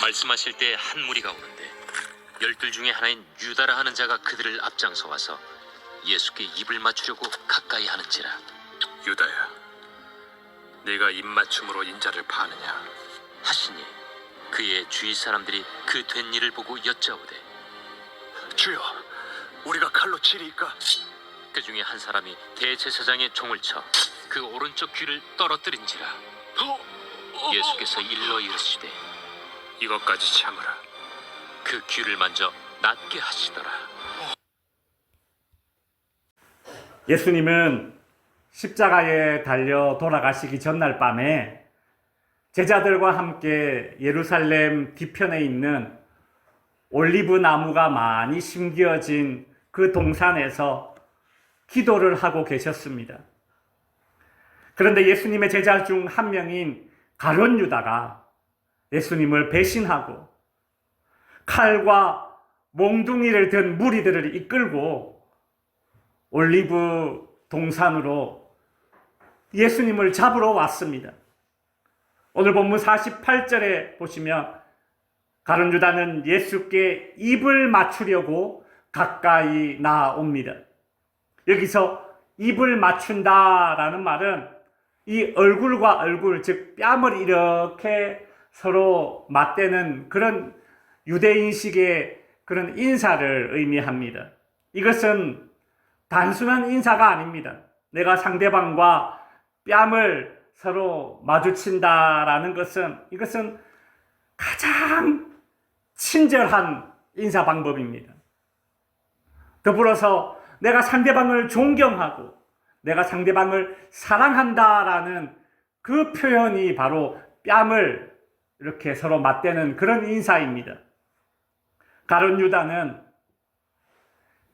말씀하실 때 한 무리가 오는데 12 중에 하나인 유다라 하는 자가 그들을 앞장서 와서 예수께 입을 맞추려고 가까이 하는지라. 유다야, 네가 입맞춤으로 인자를 파느냐? 하시니 그의 주위 사람들이 그 된 일을 보고 여짜오되 주여, 우리가 칼로 치리이까? 그 중에 한 사람이 대제사장의 종을 쳐 그 오른쪽 귀를 떨어뜨린지라. 예수께서 일러 이르시되 이것까지 참으라. 그 귀를 만져 낫게 하시더라. 예수님은 십자가에 달려 돌아가시기 전날 밤에 제자들과 함께 예루살렘 뒤편에 있는 올리브 나무가 많이 심겨진 그 동산에서 기도를 하고 계셨습니다. 그런데 예수님의 제자 중 한 명인 가룟 유다가 예수님을 배신하고 칼과 몽둥이를 든 무리들을 이끌고 올리브 동산으로 예수님을 잡으러 왔습니다. 오늘 본문 48절에 보시면 가룟 유다는 예수께 입을 맞추려고 가까이 나옵니다. 여기서 입을 맞춘다라는 말은 이 얼굴과 얼굴, 즉 뺨을 이렇게 서로 맞대는 그런 유대인식의 그런 인사를 의미합니다. 이것은 단순한 인사가 아닙니다. 내가 상대방과 뺨을 서로 마주친다라는 것은 이것은 가장 친절한 인사 방법입니다. 더불어서 내가 상대방을 존경하고 내가 상대방을 사랑한다라는 그 표현이 바로 뺨을 이렇게 서로 맞대는 그런 인사입니다. 가룟 유다는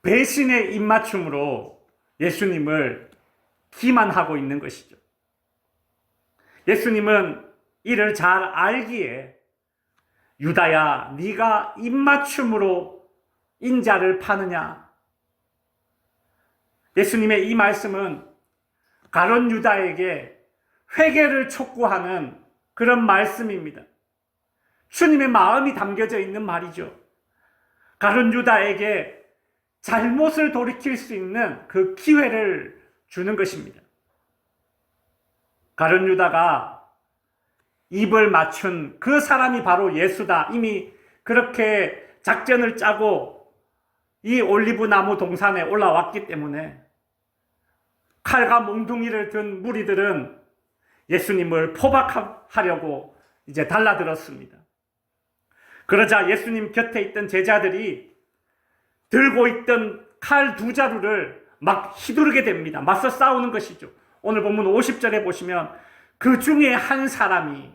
배신의 입맞춤으로 예수님을 기만하고 있는 것이죠. 예수님은 이를 잘 알기에 유다야, 네가 입맞춤으로 인자를 파느냐? 예수님의 이 말씀은 가룟 유다에게 회개를 촉구하는 그런 말씀입니다. 주님의 마음이 담겨져 있는 말이죠. 가룟 유다에게 잘못을 돌이킬 수 있는 그 기회를 주는 것입니다. 가룟 유다가 입을 맞춘 그 사람이 바로 예수다. 이미 그렇게 작전을 짜고 이 올리브 나무 동산에 올라왔기 때문에 칼과 몽둥이를 든 무리들은 예수님을 포박하려고 이제 달라들었습니다. 그러자 예수님 곁에 있던 제자들이 들고 있던 칼 2자루를 막 휘두르게 됩니다. 맞서 싸우는 것이죠. 오늘 본문 50절에 보시면 그 중에 한 사람이,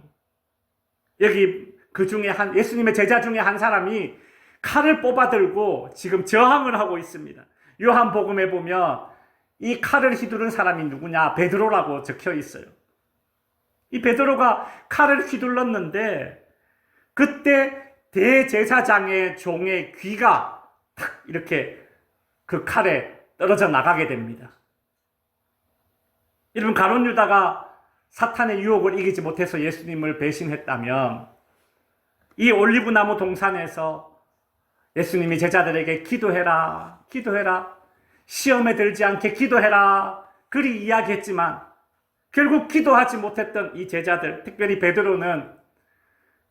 여기 그 중에 예수님의 제자 중에 한 사람이 칼을 뽑아들고 지금 저항을 하고 있습니다. 요한복음에 보면 이 칼을 휘두른 사람이 누구냐? 베드로라고 적혀 있어요. 이 베드로가 칼을 휘둘렀는데 그때 대제사장의 종의 귀가 탁 이렇게 그 칼에 떨어져 나가게 됩니다. 여러분, 가룟 유다가 사탄의 유혹을 이기지 못해서 예수님을 배신했다면 이 올리브나무 동산에서 예수님이 제자들에게 기도해라, 기도해라, 시험에 들지 않게 기도해라 그리 이야기했지만 결국 기도하지 못했던 이 제자들, 특별히 베드로는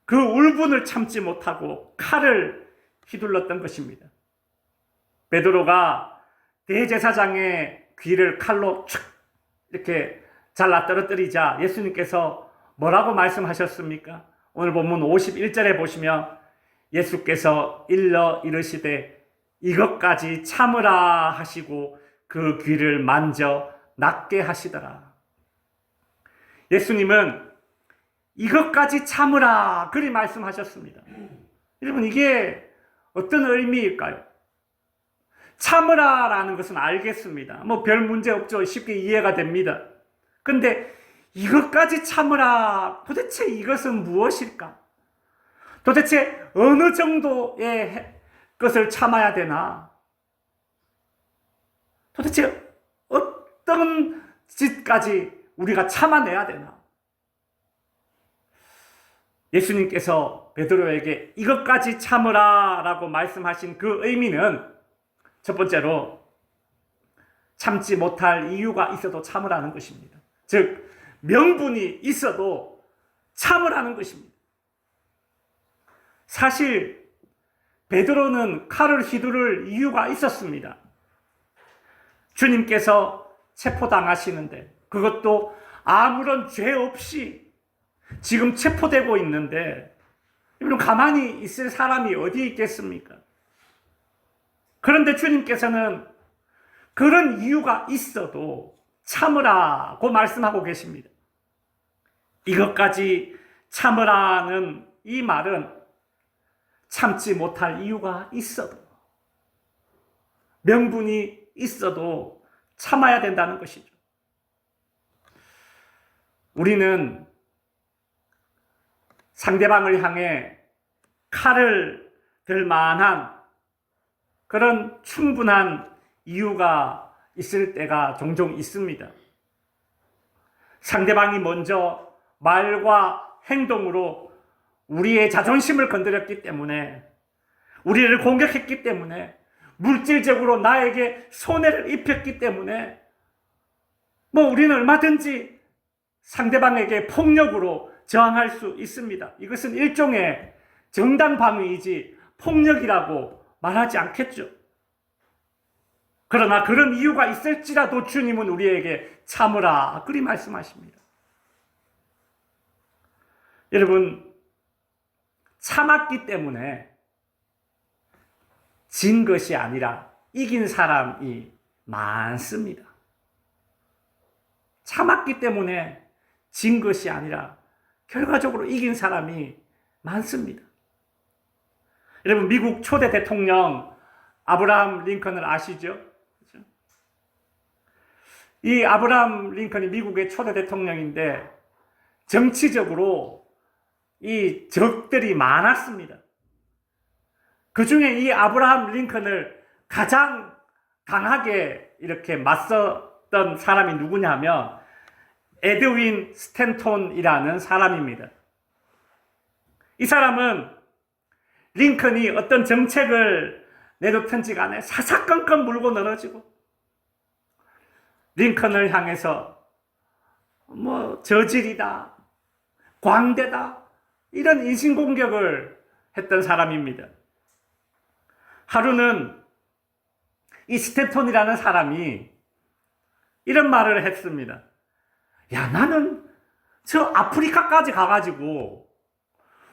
그 울분을 참지 못하고 칼을 휘둘렀던 것입니다. 베드로가 대제사장의 귀를 칼로 촥 이렇게 잘라 떨어뜨리자 예수님께서 뭐라고 말씀하셨습니까? 오늘 본문 51절에 보시면 예수께서 일러 이르시되 이것까지 참으라 하시고 그 귀를 만져 낫게 하시더라. 예수님은 이것까지 참으라 그리 말씀하셨습니다. 여러분, 이게 어떤 의미일까요? 참으라라는 것은 알겠습니다. 뭐 별 문제 없죠. 쉽게 이해가 됩니다. 근데 이것까지 참으라, 도대체 이것은 무엇일까? 도대체 어느 정도의 것을 참아야 되나? 도대체 어떤 짓까지 우리가 참아내야 되나? 예수님께서 베드로에게 이것까지 참으라 라고 말씀하신 그 의미는 첫 번째로 참지 못할 이유가 있어도 참으라는 것입니다. 즉 명분이 있어도 참으라는 것입니다. 사실 베드로는 칼을 휘두를 이유가 있었습니다. 주님께서 체포당하시는데 그것도 아무런 죄 없이 지금 체포되고 있는데 여러분 가만히 있을 사람이 어디 있겠습니까? 그런데 주님께서는 그런 이유가 있어도 참으라고 말씀하고 계십니다. 이것까지 참으라는 이 말은 참지 못할 이유가 있어도 명분이 있어도 참아야 된다는 것이죠. 우리는 상대방을 향해 칼을 들 만한 그런 충분한 이유가 있을 때가 종종 있습니다. 상대방이 먼저 말과 행동으로 우리의 자존심을 건드렸기 때문에, 우리를 공격했기 때문에, 물질적으로 나에게 손해를 입혔기 때문에 우리는 얼마든지 상대방에게 폭력으로 저항할 수 있습니다. 이것은 일종의 정당방위이지 폭력이라고 말하지 않겠죠. 그러나 그런 이유가 있을지라도 주님은 우리에게 참으라 그리 말씀하십니다. 여러분, 참았기 때문에 진 것이 아니라 이긴 사람이 많습니다. 참았기 때문에 진 것이 아니라 결과적으로 이긴 사람이 많습니다. 여러분, 미국 초대 대통령 아브라함 링컨을 아시죠? 이 아브라함 링컨이 미국의 초대 대통령인데 정치적으로 이 적들이 많았습니다. 그 중에 이 아브라함 링컨을 가장 강하게 이렇게 맞섰던 사람이 누구냐면 에드윈 스탠톤이라는 사람입니다. 이 사람은 링컨이 어떤 정책을 내놓든지 간에 사사건건 물고 늘어지고 링컨을 향해서 저질이다, 광대다 이런 인신공격을 했던 사람입니다. 하루는 이 스탠톤이라는 사람이 이런 말을 했습니다. 야, 나는 저 아프리카까지 가가지고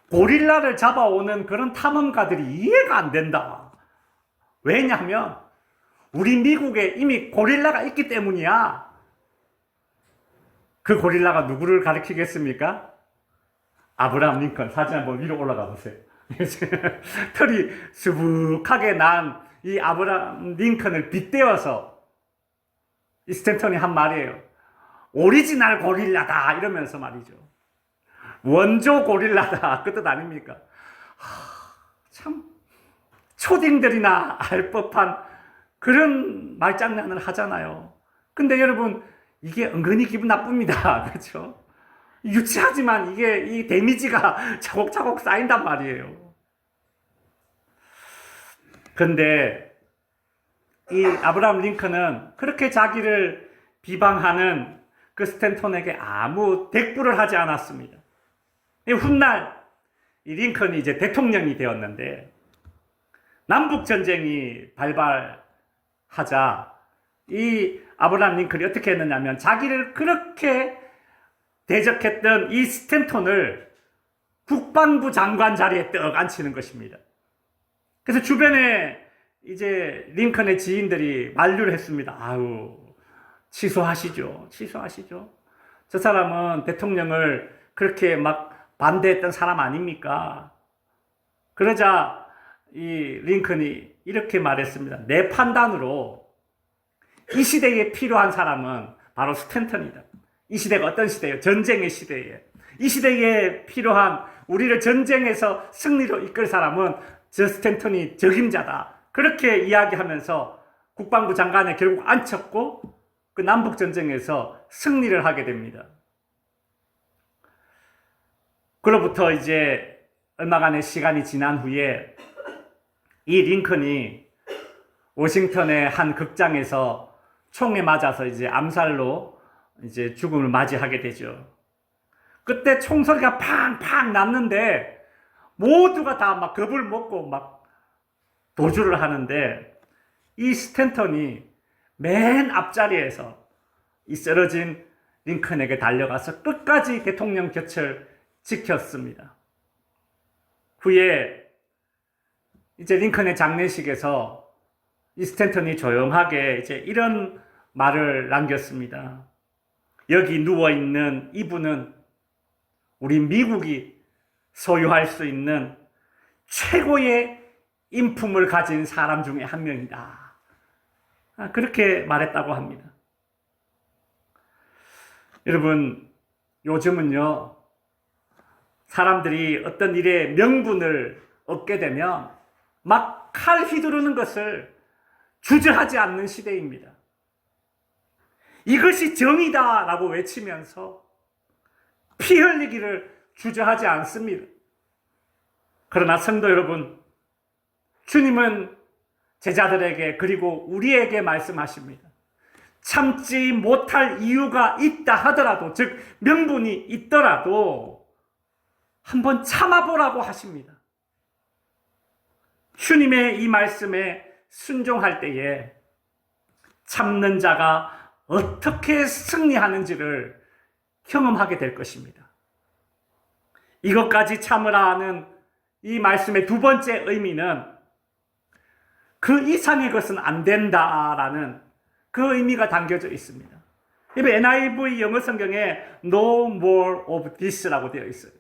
고릴라를 잡아오는 그런 탐험가들이 이해가 안 된다. 왜냐하면 우리 미국에 이미 고릴라가 있기 때문이야. 그 고릴라가 누구를 가리키겠습니까? 아브라함 링컨. 사진 한번 위로 올라가 보세요. 털이 수북하게 난 이 아브라함 링컨을 빗대어서 이 스탠턴이 한 말이에요. 오리지널 고릴라다 이러면서 말이죠. 원조 고릴라다 그 뜻 아닙니까? 참 초딩들이나 알 법한 그런 말장난을 하잖아요. 근데 여러분, 이게 은근히 기분 나쁩니다. 그렇죠? 유치하지만 이게 이 데미지가 차곡차곡 쌓인단 말이에요. 근데 이 아브라함 링컨은 그렇게 자기를 비방하는 그 스탠톤에게 아무 대꾸를 하지 않았습니다. 훗날 이 링컨이 이제 대통령이 되었는데 남북전쟁이 발발하자 이 아브라함 링컨이 어떻게 했느냐면 자기를 그렇게 대적했던 이 스탠톤을 국방부 장관 자리에 떡 앉히는 것입니다. 그래서 주변에 이제 링컨의 지인들이 만류를 했습니다. 아유, 취소하시죠. 저 사람은 대통령을 그렇게 막 반대했던 사람 아닙니까? 그러자 이 링컨이 이렇게 말했습니다. 내 판단으로 이 시대에 필요한 사람은 바로 스탠턴이다. 이 시대가 어떤 시대예요? 전쟁의 시대예요. 이 시대에 필요한 우리를 전쟁에서 승리로 이끌 사람은 저 스탠턴이 적임자다. 그렇게 이야기하면서 국방부 장관에 결국 앉혔고 그 남북전쟁에서 승리를 하게 됩니다. 그로부터 이제 얼마간의 시간이 지난 후에 이 링컨이 워싱턴의 한 극장에서 총에 맞아서 이제 암살로 이제 죽음을 맞이하게 되죠. 그때 총소리가 팡팡 났는데 모두가 다 막 겁을 먹고 막 도주를 하는데 이 스탠턴이 맨 앞자리에서 이 쓰러진 링컨에게 달려가서 끝까지 대통령 곁을 지켰습니다. 후에 이제 링컨의 장례식에서 이 스탠턴이 조용하게 이제 이런 말을 남겼습니다. 여기 누워있는 이분은 우리 미국이 소유할 수 있는 최고의 인품을 가진 사람 중에 한 명이다. 그렇게 말했다고 합니다. 여러분, 요즘은요, 사람들이 어떤 일에 명분을 얻게 되면 막 칼 휘두르는 것을 주저하지 않는 시대입니다. 이것이 정의다라고 외치면서 피 흘리기를 주저하지 않습니다. 그러나 성도 여러분, 주님은 제자들에게 그리고 우리에게 말씀하십니다. 참지 못할 이유가 있다 하더라도, 즉 명분이 있더라도 한번 참아보라고 하십니다. 주님의 이 말씀에 순종할 때에 참는 자가 어떻게 승리하는지를 경험하게 될 것입니다. 이것까지 참으라 하는 이 말씀의 두 번째 의미는 그 이상의 것은 안 된다라는 그 의미가 담겨져 있습니다. NIV 영어 성경에 No more of this라고 되어 있어요.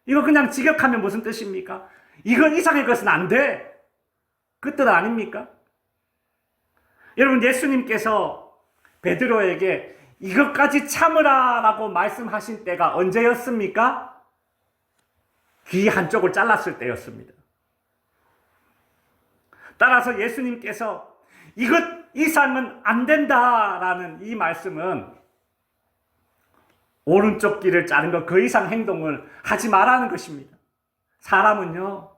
이거 그냥 직역하면 무슨 뜻입니까? 이건 이상의 것은 안 돼. 그 뜻 아닙니까? 여러분, 예수님께서 베드로에게 이것까지 참으라 라고 말씀하신 때가 언제였습니까? 귀 한쪽을 잘랐을 때였습니다. 따라서 예수님께서 이것 이상은 안 된다라는 이 말씀은 오른쪽 귀를 자른 것 그 이상 행동을 하지 말라는 것입니다. 사람은요,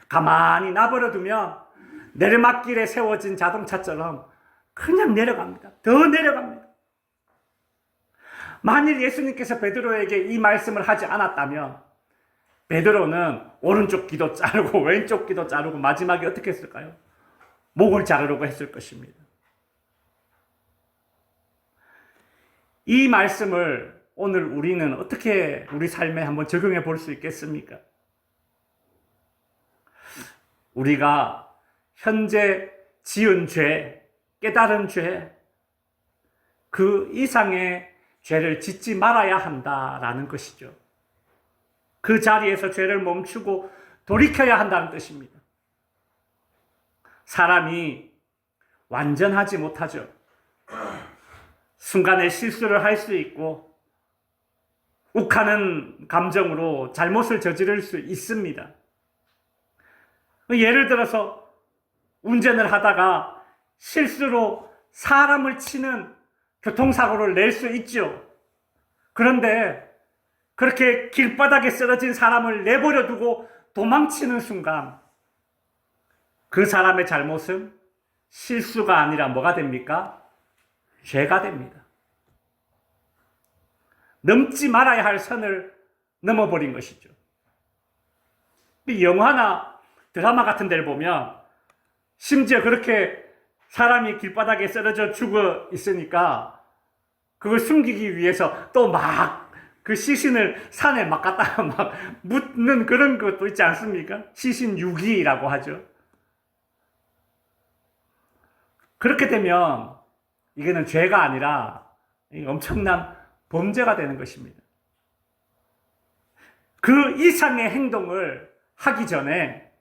가만히 놔버려 두면 내리막길에 세워진 자동차처럼 그냥 내려갑니다. 더 내려갑니다. 만일 예수님께서 베드로에게 이 말씀을 하지 않았다면 베드로는 오른쪽 귀도 자르고 왼쪽 귀도 자르고 마지막에 어떻게 했을까요? 목을 자르려고 했을 것입니다. 이 말씀을 오늘 우리는 어떻게 우리 삶에 한번 적용해 볼 수 있겠습니까? 우리가 현재 지은 죄, 깨달은 죄, 그 이상의 죄를 짓지 말아야 한다라는 것이죠. 그 자리에서 죄를 멈추고 돌이켜야 한다는 뜻입니다. 사람이 완전하지 못하죠. 순간에 실수를 할 수 있고 욱하는 감정으로 잘못을 저지를 수 있습니다. 예를 들어서 운전을 하다가 실수로 사람을 치는 교통사고를 낼 수 있죠. 그런데 그렇게 길바닥에 쓰러진 사람을 내버려 두고 도망치는 순간 그 사람의 잘못은 실수가 아니라 뭐가 됩니까? 죄가 됩니다. 넘지 말아야 할 선을 넘어버린 것이죠. 영화나 드라마 같은 데를 보면 심지어 그렇게 사람이 길바닥에 쓰러져 죽어 있으니까 그걸 숨기기 위해서 또 막 그 시신을 산에 막 갖다가 막 묻는 그런 것도 있지 않습니까? 시신 유기라고 하죠. 그렇게 되면 이게는 죄가 아니라 엄청난 범죄가 되는 것입니다. 그 이상의 행동을 하기 전에,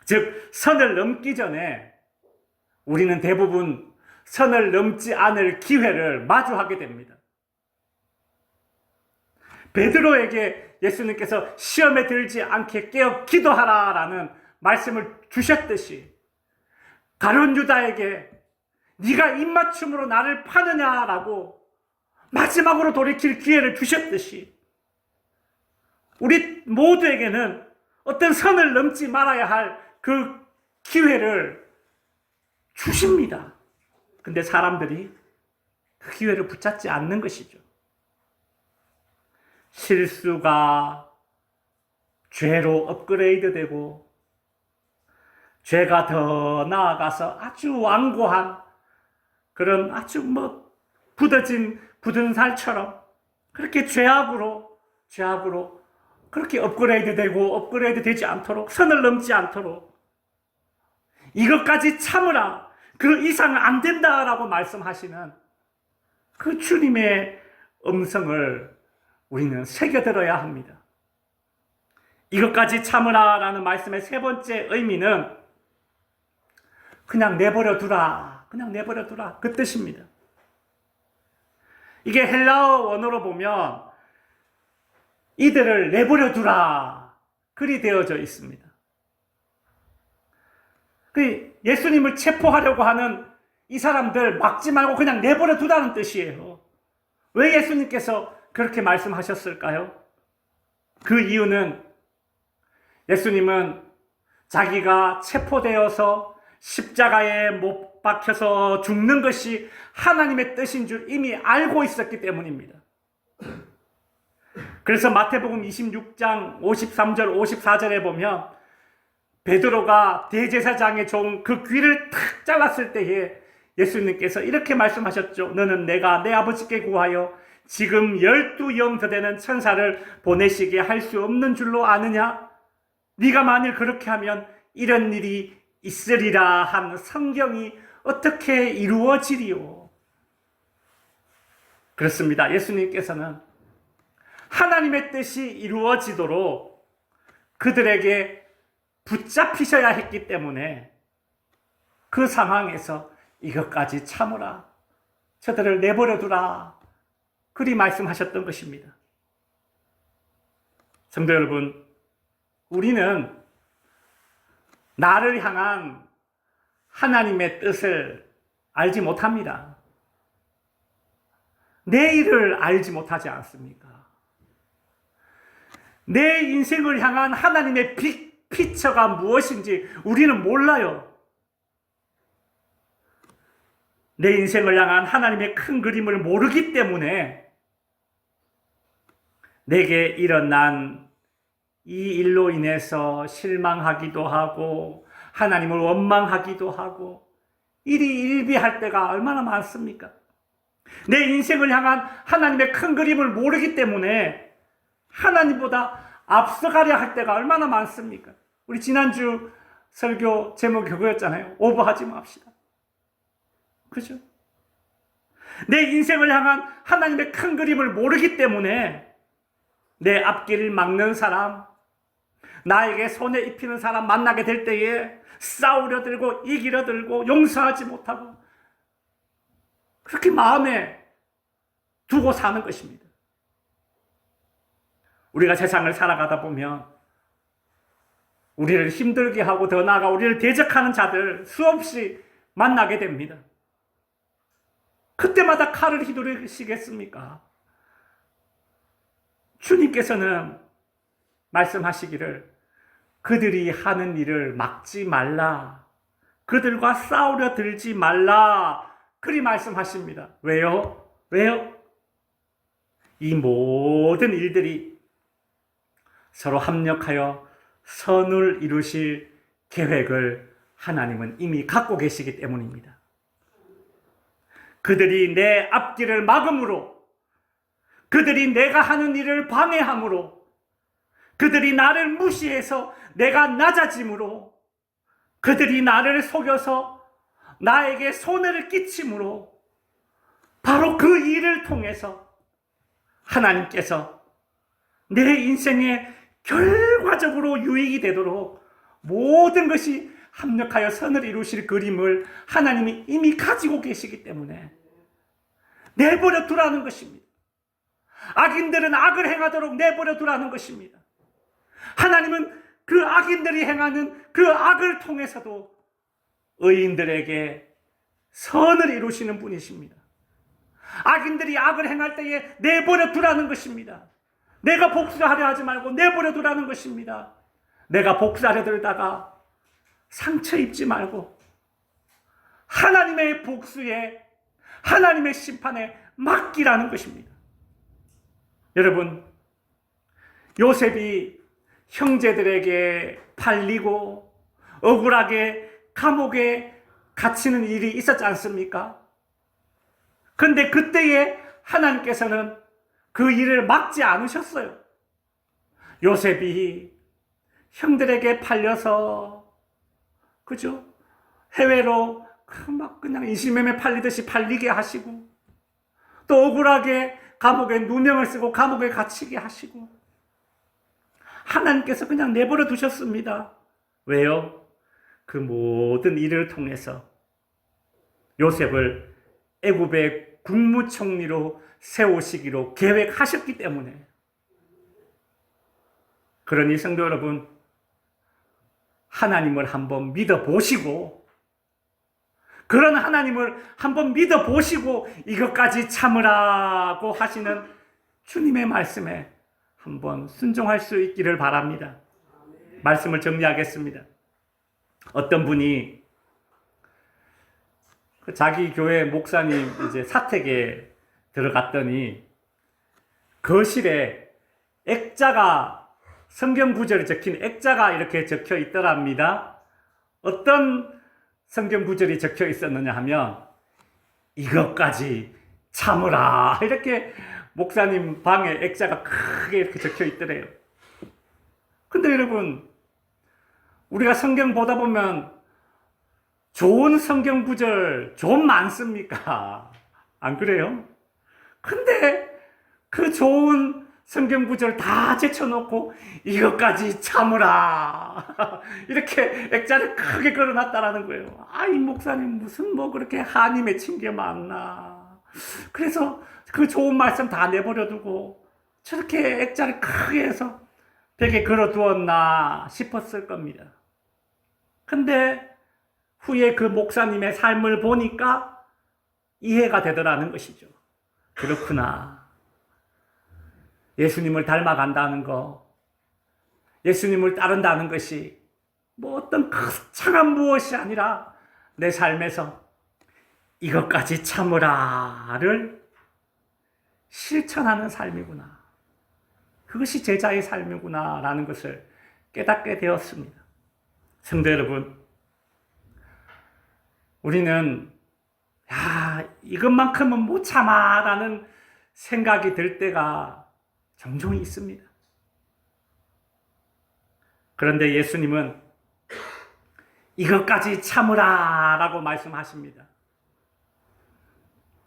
즉 선을 넘기 전에 우리는 대부분 선을 넘지 않을 기회를 마주하게 됩니다. 베드로에게 예수님께서 시험에 들지 않게 깨어 기도하라라는 말씀을 주셨듯이 가룟 유다에게 네가 입맞춤으로 나를 파느냐라고 마지막으로 돌이킬 기회를 주셨듯이 우리 모두에게는 어떤 선을 넘지 말아야 할 그 기회를 주십니다. 근데 사람들이 그 기회를 붙잡지 않는 것이죠. 실수가 죄로 업그레이드되고 죄가 더 나아가서 아주 완고한 그런 아주 굳은 살처럼 그렇게 죄악으로 그렇게 업그레이드 되지 않도록, 선을 넘지 않도록 이것까지 참으라, 그 이상은 안 된다라고 말씀하시는 그 주님의 음성을 우리는 새겨들어야 합니다. 이것까지 참으라라는 말씀의 세 번째 의미는 그냥 내버려 두라 그 뜻입니다. 이게 헬라어 원어로 보면 이들을 내버려 두라 그리 되어져 있습니다. 예수님을 체포하려고 하는 이 사람들 막지 말고 그냥 내버려 두라는 뜻이에요. 왜 예수님께서 그렇게 말씀하셨을까요? 그 이유는 예수님은 자기가 체포되어서 십자가에 못 박혀서 죽는 것이 하나님의 뜻인 줄 이미 알고 있었기 때문입니다. 그래서 마태복음 26장 53절 54절에 보면 베드로가 대제사장의 종 그 귀를 탁 잘랐을 때에 예수님께서 이렇게 말씀하셨죠. 너는 내가 내 아버지께 구하여 지금 12영 더 되는 천사를 보내시게 할 수 없는 줄로 아느냐? 네가 만일 그렇게 하면 이런 일이 있으리라 한 성경이 어떻게 이루어지리요? 그렇습니다. 예수님께서는 하나님의 뜻이 이루어지도록 그들에게 붙잡히셔야 했기 때문에 그 상황에서 이것까지 참으라, 저들을 내버려 두라 그리 말씀하셨던 것입니다. 성도 여러분, 우리는 나를 향한 하나님의 뜻을 알지 못합니다. 내일을 알지 못하지 않습니까? 내 인생을 향한 하나님의 피처가 무엇인지 우리는 몰라요. 내 인생을 향한 하나님의 큰 그림을 모르기 때문에 내게 일어난 이 일로 인해서 실망하기도 하고 하나님을 원망하기도 하고 일이 일비할 때가 얼마나 많습니까? 내 인생을 향한 하나님의 큰 그림을 모르기 때문에 하나님보다 앞서가려 할 때가 얼마나 많습니까? 우리 지난주 설교 제목이 그거였잖아요. 오버하지 맙시다. 그죠? 내 인생을 향한 하나님의 큰 그림을 모르기 때문에 내 앞길을 막는 사람, 나에게 손에 입히는 사람 만나게 될 때에 싸우려 들고 이기려 들고 용서하지 못하고 그렇게 마음에 두고 사는 것입니다. 우리가 세상을 살아가다 보면 우리를 힘들게 하고 더 나아가 우리를 대적하는 자들 수없이 만나게 됩니다. 그때마다 칼을 휘두르시겠습니까? 주님께서는 말씀하시기를 그들이 하는 일을 막지 말라, 그들과 싸우려 들지 말라 그리 말씀하십니다. 왜요? 이 모든 일들이 서로 합력하여 선을 이루실 계획을 하나님은 이미 갖고 계시기 때문입니다. 그들이 내 앞길을 막음으로, 그들이 내가 하는 일을 방해함으로, 그들이 나를 무시해서 내가 낮아짐으로, 그들이 나를 속여서 나에게 손해를 끼침으로 바로 그 일을 통해서 하나님께서 내 인생에 결과적으로 유익이 되도록 모든 것이 합력하여 선을 이루실 그림을 하나님이 이미 가지고 계시기 때문에 내버려 두라는 것입니다. 악인들은 악을 행하도록 내버려 두라는 것입니다. 하나님은 그 악인들이 행하는 그 악을 통해서도 의인들에게 선을 이루시는 분이십니다. 악인들이 악을 행할 때에 내버려 두라는 것입니다. 내가 복수하려 하지 말고 내버려 두라는 것입니다. 내가 복수하려 들다가 상처 입지 말고 하나님의 복수에, 하나님의 심판에 맡기라는 것입니다. 여러분, 요셉이 형제들에게 팔리고 억울하게 감옥에 갇히는 일이 있었지 않습니까? 그런데 그때에 하나님께서는 그 일을 막지 않으셨어요. 요셉이 형들에게 팔려서, 그죠? 해외로 막 그냥 인신매매 팔리듯이 팔리게 하시고, 또 억울하게 감옥에 누명을 쓰고 감옥에 갇히게 하시고, 하나님께서 그냥 내버려 두셨습니다. 왜요? 그 모든 일을 통해서 요셉을 애굽의 국무총리로 세우시기로 계획하셨기 때문에. 그러니 성도 여러분, 하나님을 한번 믿어보시고, 그런 하나님을 한번 믿어보시고 이것까지 참으라고 하시는 주님의 말씀에 한번 순종할 수 있기를 바랍니다. 말씀을 정리하겠습니다. 어떤 분이 자기 교회 목사님 이제 사택에 들어갔더니 거실에 액자가, 성경 구절이 적힌 액자가 이렇게 적혀 있더랍니다. 어떤 성경 구절이 적혀 있었느냐 하면 이것까지 참으라, 이렇게 목사님 방에 액자가 크게 이렇게 적혀 있더래요. 근데 여러분, 우리가 성경 보다 보면 좋은 성경 구절 좀 많습니까? 안 그래요? 근데 그 좋은 성경 구절 다 제쳐놓고 이것까지 참으라, 이렇게 액자를 크게 걸어놨다라는 거예요. 아, 이 목사님 무슨 뭐 그렇게 한이 맺힌 게 많나. 그래서 그 좋은 말씀 다 내버려두고 저렇게 액자를 크게 해서 벽에 걸어두었나 싶었을 겁니다. 근데 후에 그 목사님의 삶을 보니까 이해가 되더라는 것이죠. 그렇구나. 예수님을 닮아간다는 거, 예수님을 따른다는 것이 뭐 어떤 거창한 무엇이 아니라 내 삶에서 이것까지 참으라를 실천하는 삶이구나. 그것이 제자의 삶이구나 라는 것을 깨닫게 되었습니다. 성도 여러분, 우리는 이것만큼은 못 참아 라는 생각이 들 때가 종종 있습니다. 그런데 예수님은 이것까지 참으라 라고 말씀하십니다.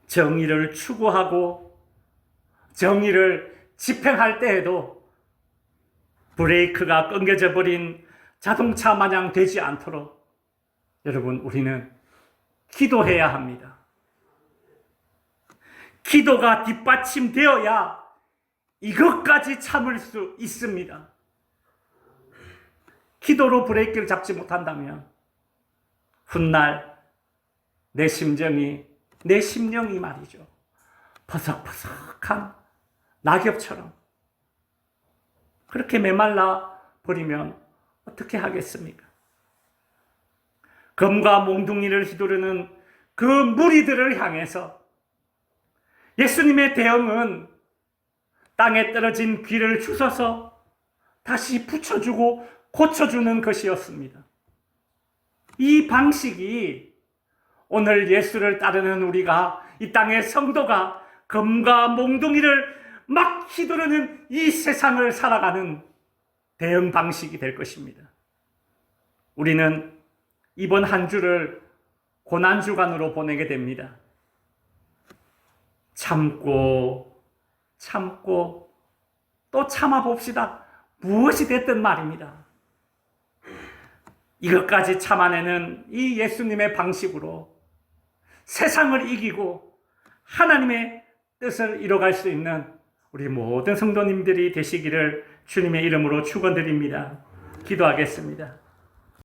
정의를 추구하고 정의를 집행할 때에도 브레이크가 끊겨져 버린 자동차 마냥 되지 않도록 여러분, 우리는 기도해야 합니다. 기도가 뒷받침되어야 이것까지 참을 수 있습니다. 기도로 브레이크를 잡지 못한다면 훗날 내 심정이, 내 심령이 말이죠, 퍼석퍼석한 낙엽처럼 그렇게 메말라 버리면 어떻게 하겠습니까? 검과 몽둥이를 휘두르는 그 무리들을 향해서 예수님의 대응은 땅에 떨어진 귀를 주워서 다시 붙여주고 고쳐주는 것이었습니다. 이 방식이 오늘 예수를 따르는 우리가, 이 땅의 성도가 검과 몽둥이를 막 휘두르는 이 세상을 살아가는 대응 방식이 될 것입니다. 우리는 이번 한 주를 고난주간으로 보내게 됩니다. 참고 또 참아봅시다. 무엇이 됐든 말입니다. 이것까지 참아내는 이 예수님의 방식으로 세상을 이기고 하나님의 뜻을 이뤄갈 수 있는 우리 모든 성도님들이 되시기를 주님의 이름으로 축원드립니다. 기도하겠습니다.